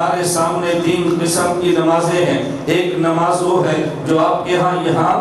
ہمارے سامنے تین قسم کی نمازیں ہیں۔ ایک نماز وہ ہے جو آپ کے ہاں یہاں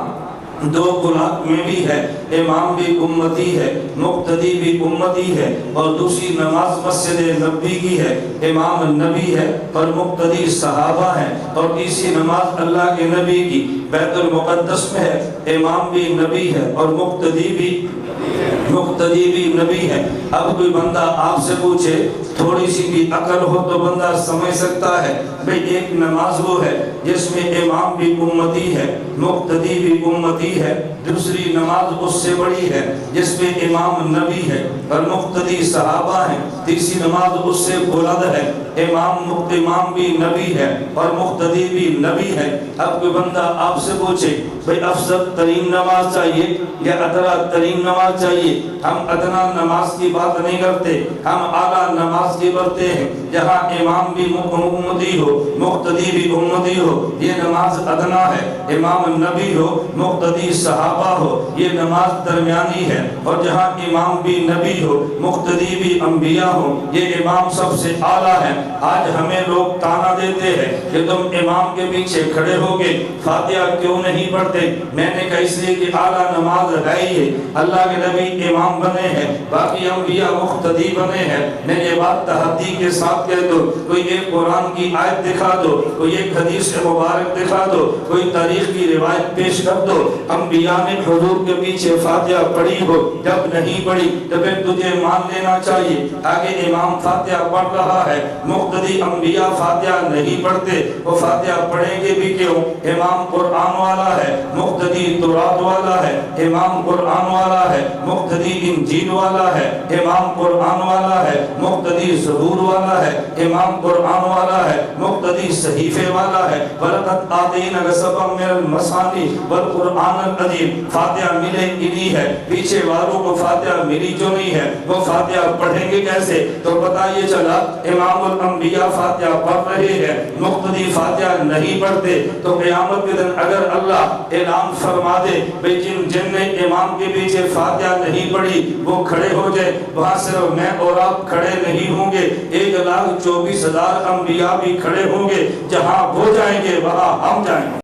دو قرآن میں بھی ہے، امام بھی امتی ہے، مقتدی بھی امتی ہے، اور دوسری نماز مسجد نبی کی ہے، امام نبی ہے اور مقتدی صحابہ ہیں، اور تیسری نماز اللہ کے نبی کی بیت المقدس میں ہے، امام بھی نبی ہے اور مقتدی بھی نبی ہے۔ اب کوئی بندہ آپ سے پوچھے، تھوڑی سی بھی عقل ہو تو بندہ سمجھ سکتا ہے بھئی ایک نماز وہ ہے جس میں امام بھی امتی ہے، مقتدی بھی امتی ہے، دوسری نماز اس سے بڑی ہے جس میں امام نبی ہے اور مقتدی صحابہ ہیں، تیسری نماز اس سے بلند ہے، امام بھی نبی ہے اور مقتدی بھی نبی ہے۔ اب کوئی بندہ آپ سے پوچھے بھئی افضل ترین نماز چاہیے یا ادنا ترین نماز چاہیے، ہم ادنا نماز کی بات نہیں کرتے، ہم اعلیٰ نماز کی کرتے ہیں جہاں امام بھی امتی ہو، مقتدی بھی امتی ہو، یہ نماز ادنا ہے، امام نبی ہو، مقتدی صحابہ ہو، یہ نماز درمیانی ہے، اور جہاں امام بھی نبی ہو، مقتدی بھی انبیاء ہو، یہ امام سب سے اعلیٰ ہے۔ آج ہمیں لوگ تانا دیتے ہیں کہ تم امام کے پیچھے کھڑے ہو کے فاتحہ کیوں نہیں پڑھتے؟ میں نے کہا اس لیے کہ اعلیٰ نماز ہے ہی ہے، اللہ کے نبی امام بنے ہیں، باقی انبیاء مقتدی بنے ہیں۔ میں یہ بات تحدی کے ساتھ کہہ دو، کوئی ایک قرآن کی آیت دکھا دو، کوئی ایک حدیث مبارک دکھا دو، کوئی تاریخ کی روایت پیش کر دو، انبیاء نے حضور کے پیچھے فاتحہ پڑھی ہو، جب نہیں پڑھی تو پھر تجھے مان لینا چاہیے۔ آگے امام فاتحہ پڑھ رہا ہے، مقتدی انبیاء فاتحہ نہیں پڑھتے، وہ فاتحہ پڑھیں گے بھی کیوں؟ امام قرآن والا ہے، مقتدی تورات والا ہے، امام قرآن والا ہے، مقتدی انجیل والا ہے، امام قرآن والا ہے، مقتدی زبور والا ہے، امام قرآن والا ہے، مقتدی صحیفے والا ہے۔ وَلَقَدْ آتَيْنَاكَ سَبْعًا مِنَ الْمَثَانِي وَالْقُرْآنَ الْعَظِيمَ۔ فاتحہ ملے انہی ہے، پیچھے والوں کو فاتحہ ملی جو نہیں ہے وہ فاتحہ پڑھیں گے کیسے؟ تو پتہ یہ چلا امام الانبیاء فاتحہ پڑھ رہے ہیں، مقتدی فاتحہ نہیں پڑھتے، تو قیامت کے دن اگر اللہ اعلان فرما دے بھئی جن نے امام کے پیچھے فاتحہ نہیں پڑھی وہ کھڑے ہو جائے، وہاں صرف میں اور آپ کھڑے نہیں ہوں گے، 1,24,000 انبیاء بھی کھڑے ہوں گے، جہاں وہ جائیں گے وہاں ہم جائیں گے۔